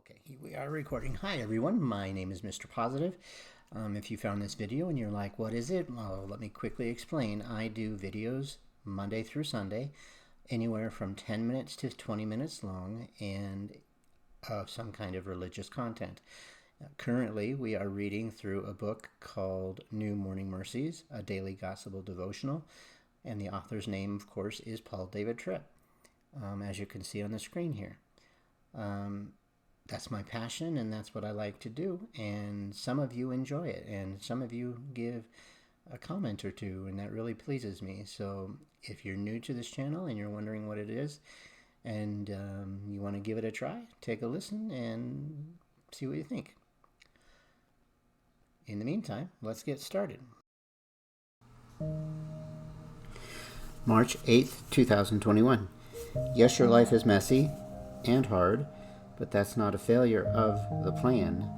Okay, here we are recording. Hi everyone, my name is Mr. Positive. If you found this video and you're like, what is it? Well, let me quickly explain. I do videos Monday through Sunday, anywhere from 10 minutes to 20 minutes long, and of some kind of religious content. Currently, we are reading through a book called New Morning Mercies, a daily gospel devotional, and the author's name, of course, is Paul David Tripp, as you can see on the screen here. That's my passion, and that's what I like to do, and some of you enjoy it, and some of you give a comment or two, and that really pleases me. So if you're new to this channel and you're wondering what it is, and you want to give it a try, take a listen and see what you think. In the meantime, let's get started. March 8th, 2021. Yes, your life is messy and hard, but that's not a failure of the plan.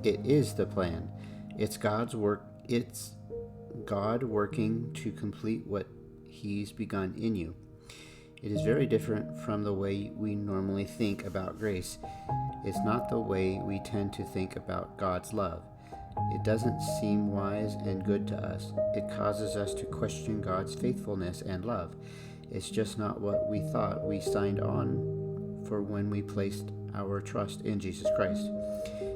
It is the plan. It's God's work. It's God working to complete what He's begun in you. It is very different from the way we normally think about grace. It's not the way we tend to think about God's love. It doesn't seem wise and good to us. It causes us to question God's faithfulness and love. It's just not what we thought we signed on for when we placed our trust in Jesus Christ.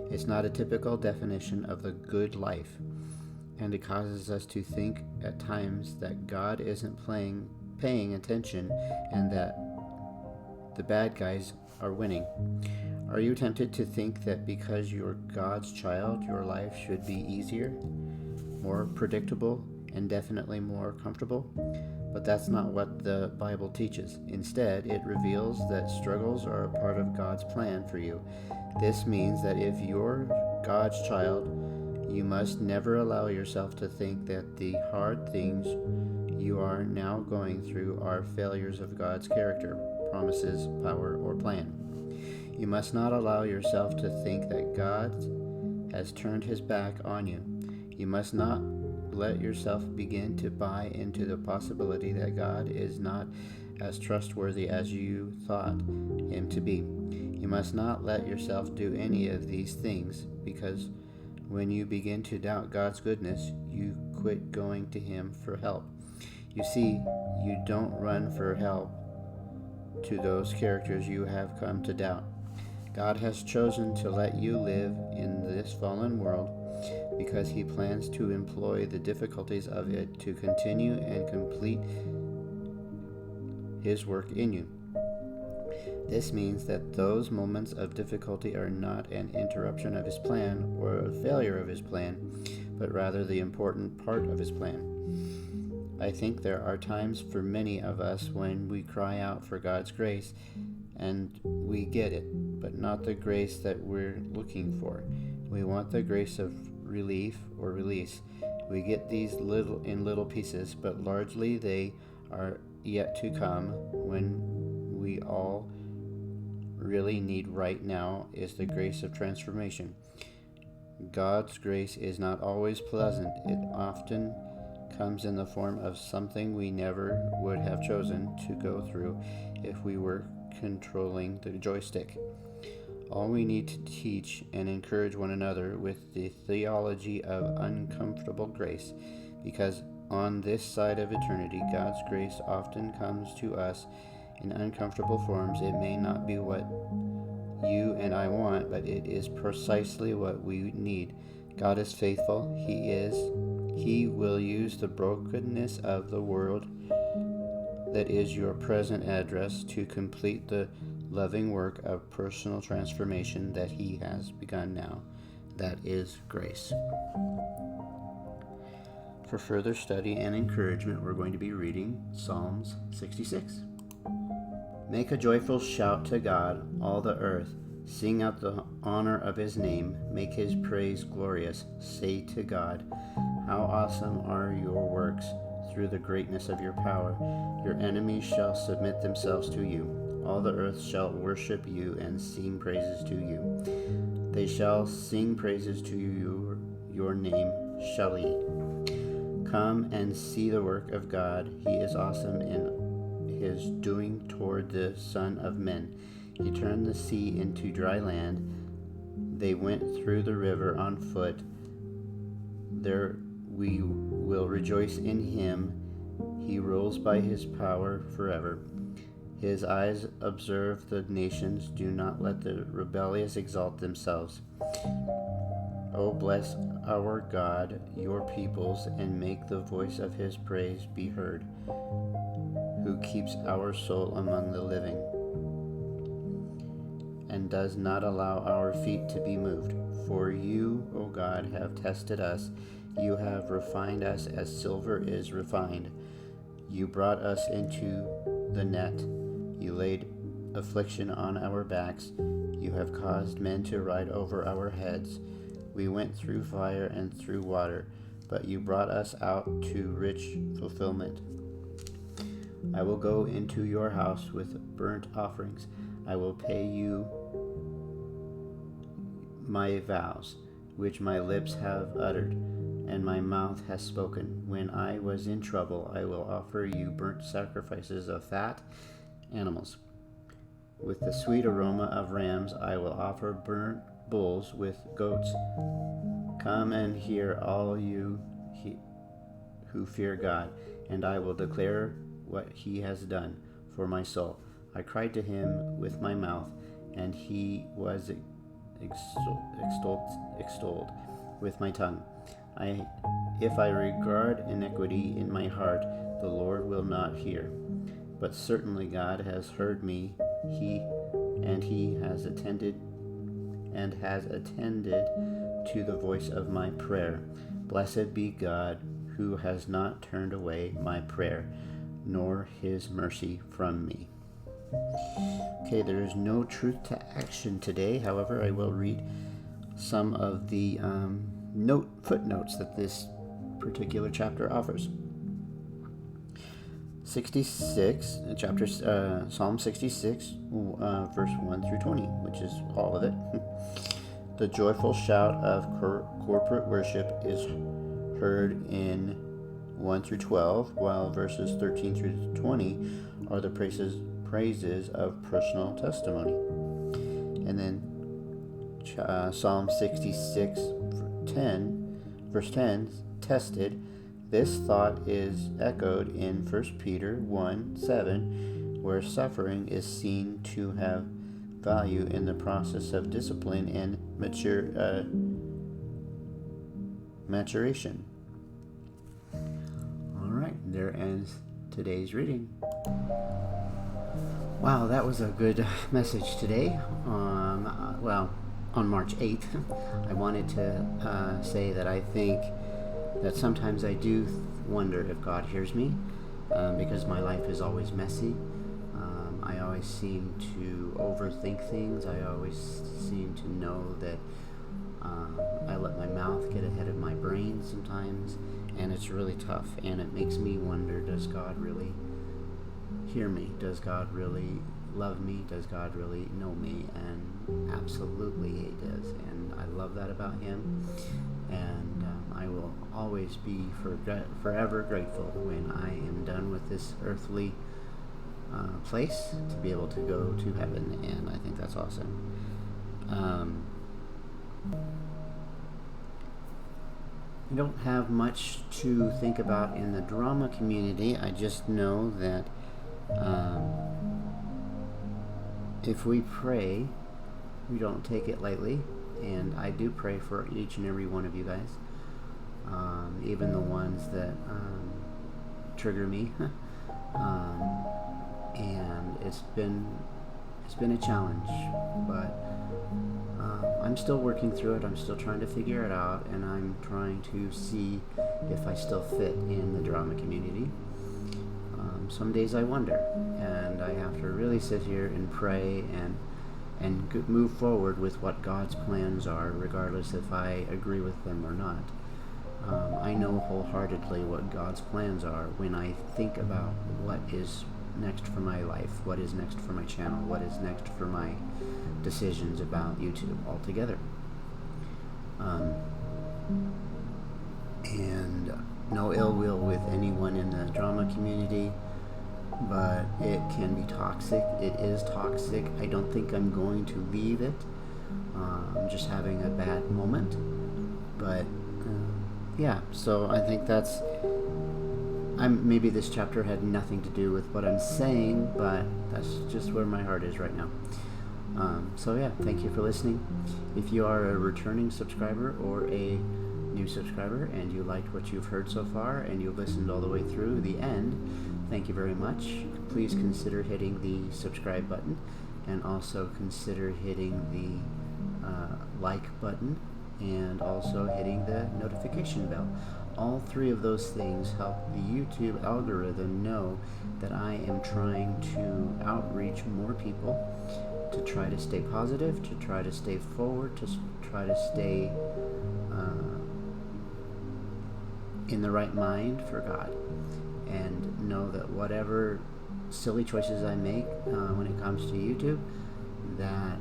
It's not a typical definition of the good life, and it causes us to think at times that God isn't paying attention and that the bad guys are winning. Are you tempted to think that because you're God's child, your life should be easier, more predictable, and definitely more comfortable? But that's not what the Bible teaches. Instead, it reveals that struggles are a part of God's plan for you. This means that if you're God's child, you must never allow yourself to think that the hard things you are now going through are failures of God's character, promises, power, or plan. You must not allow yourself to think that God has turned His back on you. You must not let yourself begin to buy into the possibility that God is not as trustworthy as you thought Him to be. You must not let yourself do any of these things, because when you begin to doubt God's goodness, you quit going to Him for help. You see, you don't run for help to those characters you have come to doubt. God has chosen to let you live in this fallen world because He plans to employ the difficulties of it to continue and complete His work in you. This means that those moments of difficulty are not an interruption of His plan or a failure of His plan, but rather the important part of His plan. I think there are times for many of us when we cry out for God's grace, and we get it, but not the grace that we're looking for. We want the grace of relief or release. We get these little pieces, but largely they are yet to come. When we all really need right now is the grace of transformation. God's grace is not always pleasant. It often comes in the form of something we never would have chosen to go through if we were controlling the joystick. All we need to teach and encourage one another with the theology of uncomfortable grace, because on this side of eternity, God's grace often comes to us in uncomfortable forms. It may not be what you and I want, but it is precisely what we need. God is faithful. He will use the brokenness of the world that is your present address to complete the loving work of personal transformation that He has begun now. That is grace. For further study and encouragement, we're going to be reading Psalms 66. Make a joyful shout to God, all the earth. Sing out the honor of His name. Make His praise glorious. Say to God, how awesome are your works through the greatness of your power. Your enemies shall submit themselves to you. All the earth shall worship you and sing praises to you. They shall sing praises to you, your name, Shali. Come and see the work of God. He is awesome in His doing toward the Son of Men. He turned the sea into dry land, They went through the river on foot. There we will rejoice in him. He rules by his power forever. His eyes observe the nations. Do not let the rebellious exalt themselves. Oh, bless our God, your peoples, and make the voice of his praise be heard, who keeps our soul among the living, and does not allow our feet to be moved. For you, O God, have tested us. You have refined us as silver is refined. You brought us into the net. You laid affliction on our backs. You have caused men to ride over our heads. We went through fire and through water, but you brought us out to rich fulfillment. I will go into your house with burnt offerings. I will pay you my vows, which my lips have uttered, and my mouth has spoken. When I was in trouble, I will offer you burnt sacrifices of fat animals. With the sweet aroma of rams, I will offer burnt bulls with goats. Come and hear, all you who fear God, and I will declare what he has done for my soul. I cried to him with my mouth, and he was extolled with my tongue. If I regard iniquity in my heart, the Lord will not hear. But certainly God has heard me, he has attended to the voice of my prayer. Blessed be God, who has not turned away my prayer, nor his mercy from me. Okay, there is no truth to action today. However, I will read some of the footnotes that this particular chapter offers. 66, Psalm 66, verse 1 through 20, which is all of it. The joyful shout of corporate worship is heard in 1 through 12, while verses 13 through 20 are the praises of personal testimony. And then Psalm 66, verse 10, tested. This thought is echoed in 1 Peter 1:7, where suffering is seen to have value in the process of discipline and maturation. All right, there ends today's reading. Wow, that was a good message today. On March 8th, I wanted to say that I think that sometimes I do wonder if God hears me, because my life is always messy. I always seem to overthink things. I always seem to know that I let my mouth get ahead of my brain sometimes, and it's really tough, and it makes me wonder, does God really hear me? Does God really love me? Does God really know me? And absolutely he does, and I love that about him, and I will always be forever grateful when I am done with this earthly place to be able to go to heaven, and I think that's awesome. I don't have much to think about in the drama community. I just know that if we pray, we don't take it lightly, and I do pray for each and every one of you guys, even the ones that trigger me. And it's been a challenge, but I'm still working through it. I'm still trying to figure it out, and I'm trying to see if I still fit in the drama community. Some days I wonder, and I have to really sit here and pray and move forward with what God's plans are, regardless if I agree with them or not. I know wholeheartedly what God's plans are when I think about what is next for my life, what is next for my channel, what is next for my decisions about YouTube altogether. And no ill will with anyone in the drama community, but it can be toxic. It is toxic. I don't think I'm going to leave it. I'm just having a bad moment. But yeah, so I think that's. Maybe this chapter had nothing to do with what I'm saying, but that's just where my heart is right now. So yeah, thank you for listening. If you are a returning subscriber or a new subscriber and you liked what you've heard so far and you listened all the way through the end, thank you very much. Please consider hitting the subscribe button and also consider hitting the like button and also hitting the notification bell. All three of those things help the YouTube algorithm know that I am trying to outreach more people, to try to stay positive, to try to stay forward, to try to stay in the right mind for God, and know that whatever silly choices I make when it comes to YouTube, that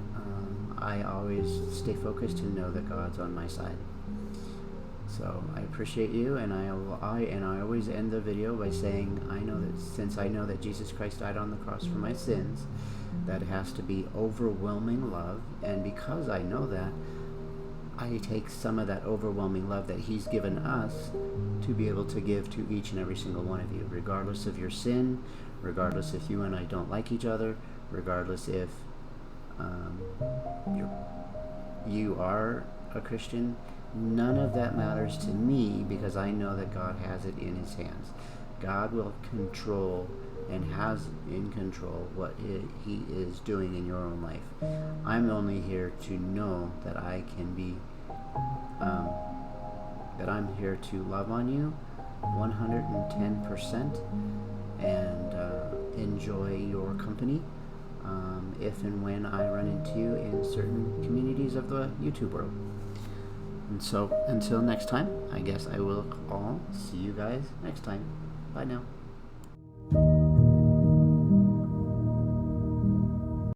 I always stay focused and know that God's on my side. So I appreciate you, and I always end the video by saying, since I know that Jesus Christ died on the cross for my sins, that it has to be overwhelming love, and because I know that, I take some of that overwhelming love that He's given us to be able to give to each and every single one of you, regardless of your sin, regardless if you and I don't like each other, regardless if you are a Christian. None of that matters to me, because I know that God has it in His hands. God will control and has in control what He is doing in your own life. I'm only here to know that I can be, that I'm here to love on you 110% and enjoy your company if and when I run into you in certain communities of the YouTube world. And so, until next time, I guess I will all see you guys next time. Bye now.